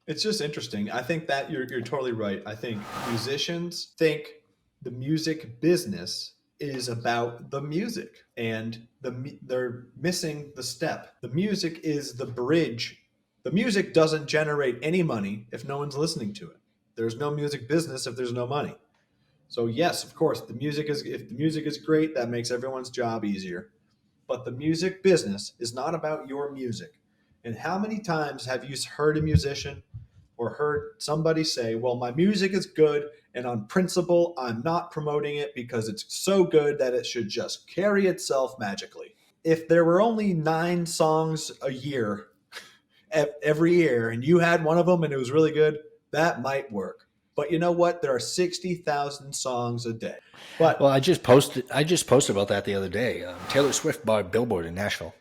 It's just interesting. I think that you're totally right. I think musicians think the music business is about the music, and they're missing the step. The music is the bridge. The music doesn't generate any money if no one's listening to it. There's no music business if there's no money. So yes, of course, the music is if the music is great, that makes everyone's job easier. But the music business is not about your music. And how many times have you heard a musician or heard somebody say, well, my music is good, and on principle, I'm not promoting it because it's so good that it should just carry itself magically? If there were only 9 songs a year, every year, and you had one of them and it was really good, that might work. But you know what? There are 60,000 songs a day. Well, But, I just posted about that the other day. Taylor Swift bought a billboard in Nashville.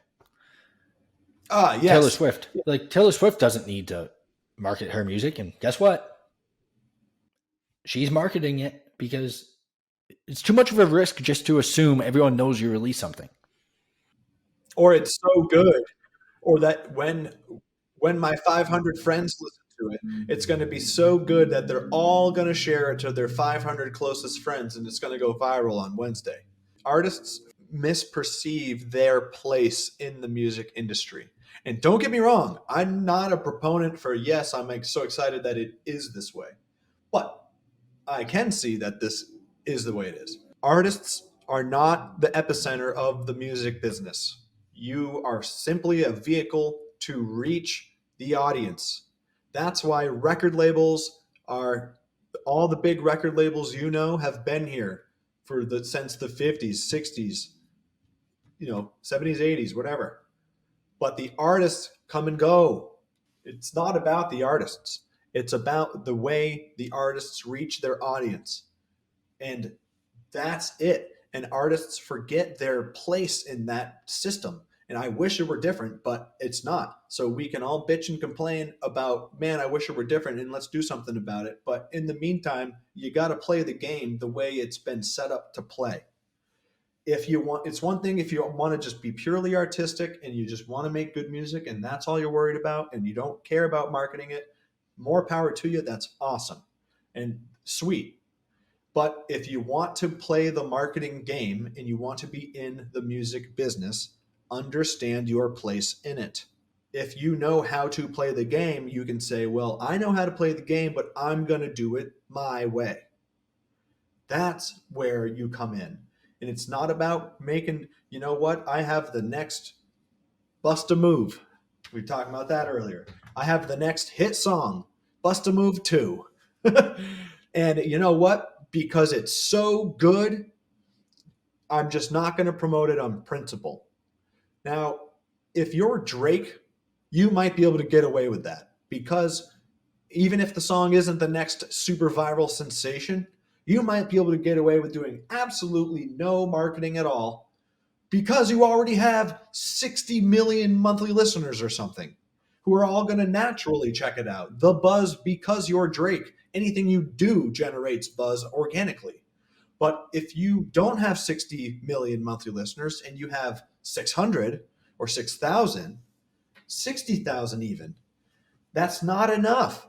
Taylor yes, Swift, like Taylor Swift doesn't need to market her music, and guess what? She's marketing it because it's too much of a risk just to assume everyone knows you release something. or it's so good, or that when my 500 friends listen to it, it's going to be so good that they're all going to share it to their 500 closest friends, and it's going to go viral on Wednesday. Artists misperceive their place in the music industry. And don't get me wrong, I'm not a proponent for yes, I'm like so excited that it is this way. But I can see that this is the way it is. Artists are not the epicenter of the music business. You are simply a vehicle to reach the audience. That's why record labels are all the big record labels have been here for the since the 50s, 60s, 70s, 80s, whatever. But the artists come and go. It's not about the artists. It's about the way the artists reach their audience. And that's it. And artists forget their place in that system. And I wish it were different, but it's not. So we can all bitch and complain about, man, I wish it were different and let's do something about it. But in the meantime, you got to play the game the way it's been set up to play. If you want, it's one thing if you want to just be purely artistic and you just want to make good music and that's all you're worried about and you don't care about marketing it, more power to you. That's awesome and sweet. But if you want to play the marketing game and you want to be in the music business, understand your place in it. If you know how to play the game, you can say, well, I know how to play the game, but I'm going to do it my way. That's where you come in. And it's not about making, you know what, I have the next bust a move. We were talking about that earlier. I have the next hit song, Bust a Move 2. And you know what? Because it's so good, I'm just not going to promote it on principle. Now, if you're Drake, you might be able to get away with that because even if the song isn't the next super viral sensation, you might be able to get away with doing absolutely no marketing at all because you already have 60 million monthly listeners or something who are all going to naturally check it out. The buzz, because you're Drake, anything you do generates buzz organically. But if you don't have 60 million monthly listeners and you have 600 or 6,000, 60,000 even, that's not enough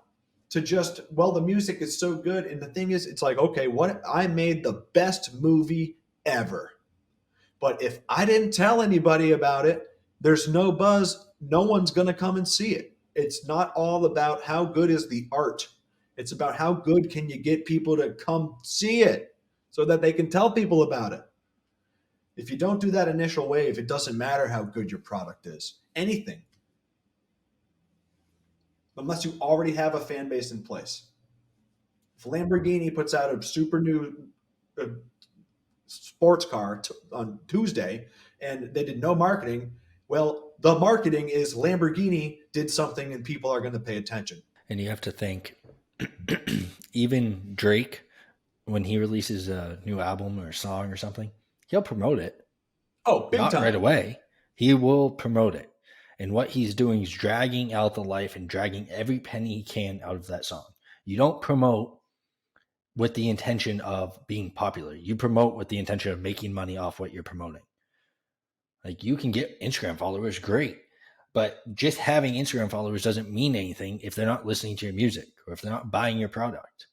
to just, well, the music is so good. And the thing is, it's like, okay, what I made the best movie ever. But if I didn't tell anybody about it, there's no buzz. No one's going to come and see it. It's not all about how good is the art. It's about how good can you get people to come see it so that they can tell people about it. If you don't do that initial wave, it doesn't matter how good your product is. Anything. Unless you already have a fan base in place. If Lamborghini puts out a super new uh, sports car on Tuesday and they did no marketing, well, the marketing is Lamborghini did something and people are going to pay attention. And you have to think, even Drake, when he releases a new album or song or something, he'll promote it. Oh, big Not right time. away. He will promote it. And what he's doing is dragging out the life and dragging every penny he can out of that song. You don't promote with the intention of being popular. You promote with the intention of making money off what you're promoting. Like, you can get Instagram followers, great. But just having Instagram followers doesn't mean anything if they're not listening to your music or if they're not buying your product.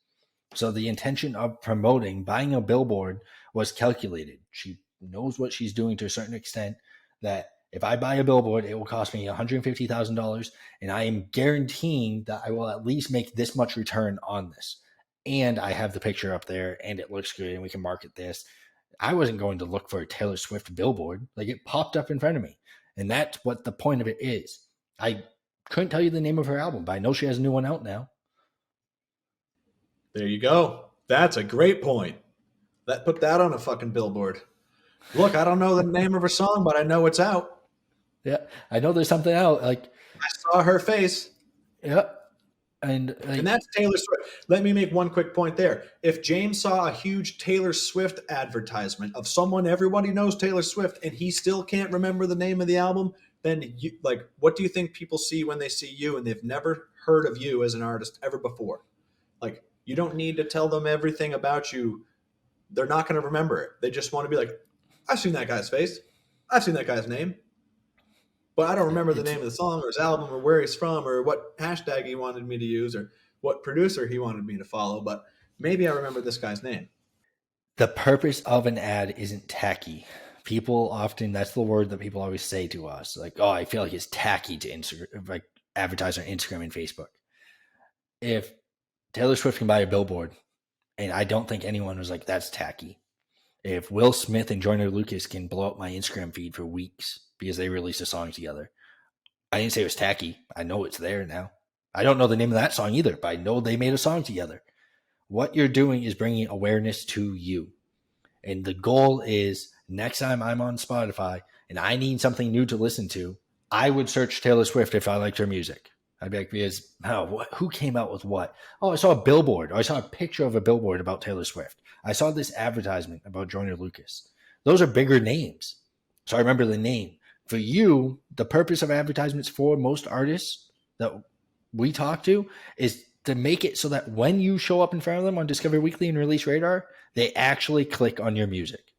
So the intention of promoting, buying a billboard was calculated. She knows what she's doing to a certain extent, that if I buy a billboard, it will cost me $150,000, and I am guaranteeing that I will at least make this much return on this. And I have the picture up there and it looks good and we can market this. I wasn't going to look for a Taylor Swift billboard. Like, it popped up in front of me. And that's what the point of it is. I couldn't tell you the name of her album, but I know she has a new one out now. There you go. That's a great point. Put that on a fucking billboard. Look, I don't know the name of her song, but I know it's out. Yeah, I know there's something out. Like, I saw her face. yeah. And that's Taylor Swift. Let me make one quick point there. If James saw a huge Taylor Swift advertisement of someone everybody knows Taylor Swift and he still can't remember the name of the album, then what do you think people see when they see you and they've never heard of you as an artist ever before? Like, you don't need to tell them everything about you. They're not going to remember it. They just want to be like, I've seen that guy's face. I've seen that guy's name. But I don't remember the name of the song or his album or where he's from or what hashtag he wanted me to use or what producer he wanted me to follow. But maybe I remember this guy's name. The purpose of an ad isn't tacky. People often, that's the word that people always say to us. Like, oh, I feel like it's tacky to like advertise on Instagram and Facebook. If Taylor Swift can buy a billboard, and I don't think anyone was like, that's tacky. If Will Smith and Joyner Lucas can blow up my Instagram feed for weeks because they released a song together, I didn't say it was tacky. I know it's there now. I don't know the name of that song either, but I know they made a song together. What you're doing is bringing awareness to you. And the goal is, next time I'm on Spotify and I need something new to listen to, I would search Taylor Swift if I liked her music. I'd be like, because who came out with what? Oh, I saw a billboard. Or I saw a picture of a billboard about Taylor Swift. I saw this advertisement about Joyner Lucas. Those are bigger names. So I remember the name. For you, the purpose of advertisements for most artists that we talk to is to make it so that when you show up in front of them on Discover Weekly and Release Radar, they actually click on your music.